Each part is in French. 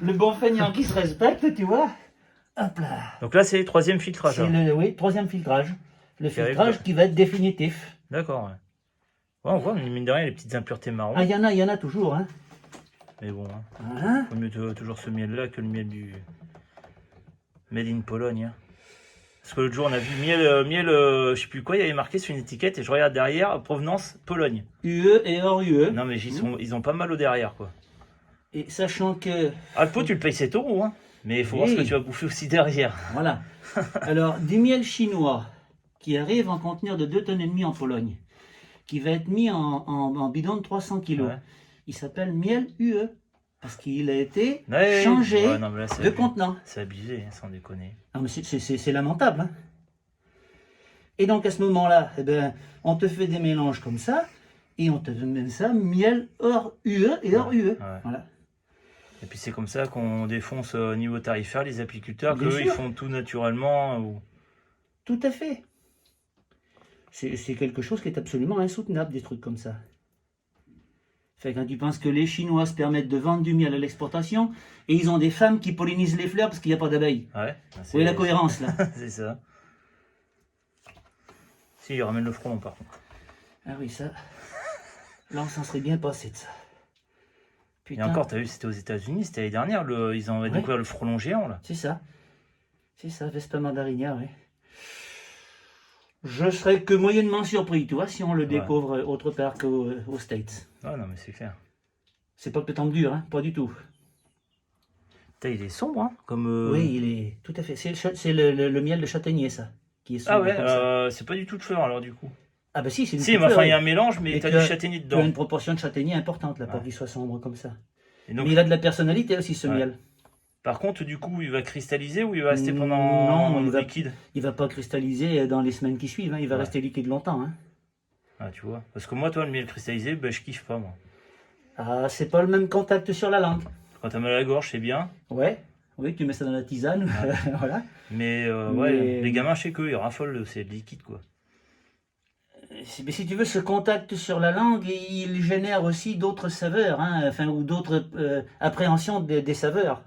le bon feignant qui se respecte, tu vois. Hop là. Donc là, c'est le troisième filtrage. C'est le troisième filtrage. Le Qui arrive, filtrage quoi. qui va être définitif. D'accord, ouais. Ouais, on voit, mine de rien, les petites impuretés marron. Ah, il y en a toujours, hein. Mais bon, hein. Hein. Vaut mieux toujours ce miel-là que le miel du Made in Pologne. Hein. Parce que l'autre jour, on a vu miel, je sais plus quoi, il y avait marqué sur une étiquette et je regarde derrière, provenance Pologne. UE et hors UE. Non, mais ils ont pas mal au derrière, quoi. Et sachant que... Ah, le pot, tu le payes 7 €, hein. Mais il faut voir ce que tu vas bouffer aussi derrière. Voilà. Alors, du miel chinois qui arrive en conteneur de 2,5 tonnes en Pologne, qui va être mis en bidon de 300 kg. Ouais. Il s'appelle miel UE. Parce qu'il a été Ouais, changé ouais, non, mais là, de contenant. C'est abusé, hein, sans déconner. Non, mais c'est lamentable. Hein. Et donc à ce moment-là, eh ben, on te fait des mélanges comme ça, et on te donne ça, miel hors UE et hors UE. Ouais. Voilà. Et puis c'est comme ça qu'on défonce au niveau tarifaire les apiculteurs, Bien qu'eux ils sûr. font tout naturellement. Ou... Tout à fait. C'est quelque chose qui est absolument insoutenable, des trucs comme ça. Fait quand tu penses que les Chinois se permettent de vendre du miel à l'exportation, et ils ont des femmes qui pollinisent les fleurs parce qu'il n'y a pas d'abeilles. Ouais. Où est la cohérence là? C'est ça. Si, ils ramènent le frelon par contre. Ah oui, ça. Là, on s'en serait bien passé de ça. Et Putain. encore, t'as vu, c'était aux États-Unis, c'était l'année dernière, ils ont découvert le frelon géant là. C'est ça. C'est ça, Vespa mandarinia, oui. Je serais que moyennement surpris, tu vois, si on le découvre autre part qu'aux States. Ah non, mais c'est clair. C'est pas que le temps dur, hein, pas du tout. Putain, il est sombre, hein, comme. Oui, il est tout à fait. C'est le miel de châtaignier, ça, qui est sombre Ah ouais, comme ça. c'est pas du tout de fleur alors du coup. Ah bah si, c'est une Si, petite mais enfin, fleur, il y a oui. un mélange, mais Et t'as tu du as- châtaignier Tu as dedans. une proportion de châtaignier importante, là, pour Ouais. qu'il soit sombre comme ça. Et donc, Mais il a de la personnalité aussi, ce Ouais. miel. par contre, du coup, il va cristalliser ou il va rester Non, pendant il va- liquide? Il va pas cristalliser dans les semaines qui suivent, hein, il va Ouais. rester liquide longtemps. Hein. Ah, tu vois. Parce que moi, toi, le miel cristallisé, ben, je kiffe pas, moi. Ah, c'est pas le même contact sur la langue. Quand t'as mal à la gorge, c'est bien. Ouais, oui, tu mets ça dans la tisane, voilà. Mais, Mais- ouais, les gamins, je sais qu'eux, ils raffolent, c'est liquide, quoi. Mais si tu veux, ce contact sur la langue, il génère aussi d'autres saveurs, hein, enfin, ou d'autres appréhensions des saveurs.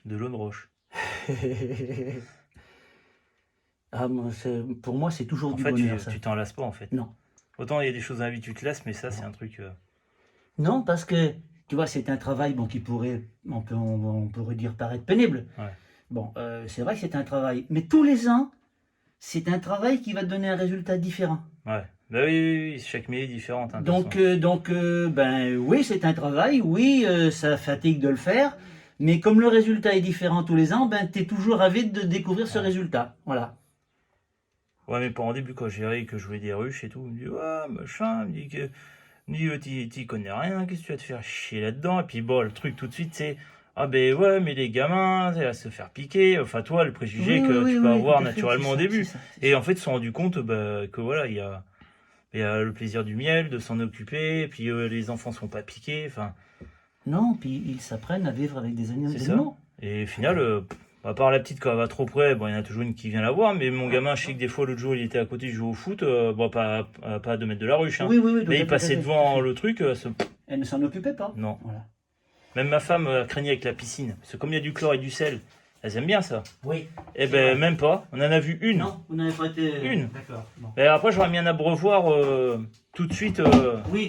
De l'eau de roche. Ah, pour moi, c'est toujours En du fait, bonheur, ça. tu t'en lasses pas, en fait. Non. Autant il y a des choses dans la vie, tu te lasses, mais ça, c'est un truc... Non, parce que, tu vois, c'est un travail bon, qui pourrait, on pourrait dire, paraître pénible. Ouais. Bon, c'est vrai que c'est un travail. Mais tous les ans, c'est un travail qui va te donner un résultat différent. Ouais. Bah oui, oui, oui, chaque mêlée est différente. Hein, de toute Donc, façon. ben oui, c'est un travail, oui, ça fatigue de le faire, mais comme le résultat est différent tous les ans, ben tu es toujours avide de découvrir ce résultat. Voilà. Ouais, mais pas en début, quand j'ai dit que je voulais des ruches et tout, il me dit, ouais, machin, il me dit, t'y connais rien, qu'est-ce que tu vas te faire chier là-dedans? Et puis bon, le truc tout de suite, c'est, ah ben ouais, mais les gamins, ça va se faire piquer, enfin toi, le préjugé Oui, que oui, tu oui, peux oui, avoir tout à fait, naturellement au c'est ça, début. c'est ça, c'est Et ça. en fait, ils se sont rendus compte bah, que voilà, il y a le plaisir du miel, de s'en occuper, et puis les enfants sont pas piqués, enfin, Non, puis ils s'apprennent à vivre avec des c'est ça. animaux. Et au final, à part la petite quand elle va trop près, bon, il y en a toujours une qui vient la voir, mais mon gamin, je sais que des fois, l'autre jour, il était à côté, il jouait au foot, bon, pas à 2 mètres de la ruche, hein. Oui, oui, oui. tout Mais à il fait, passait tout à fait, devant tout à fait. le truc, Elle ne s'en occupait pas. non. Voilà. Même ma femme craignait avec la piscine, parce que comme il y a du chlore et du sel, elles aiment bien ça. Oui. Eh c'est ben, vrai. même pas, on en a vu une. Non, vous n'avez pas été. Une. D'accord. Bon. Et après, j'aurais mis un abreuvoir tout de suite. Oui.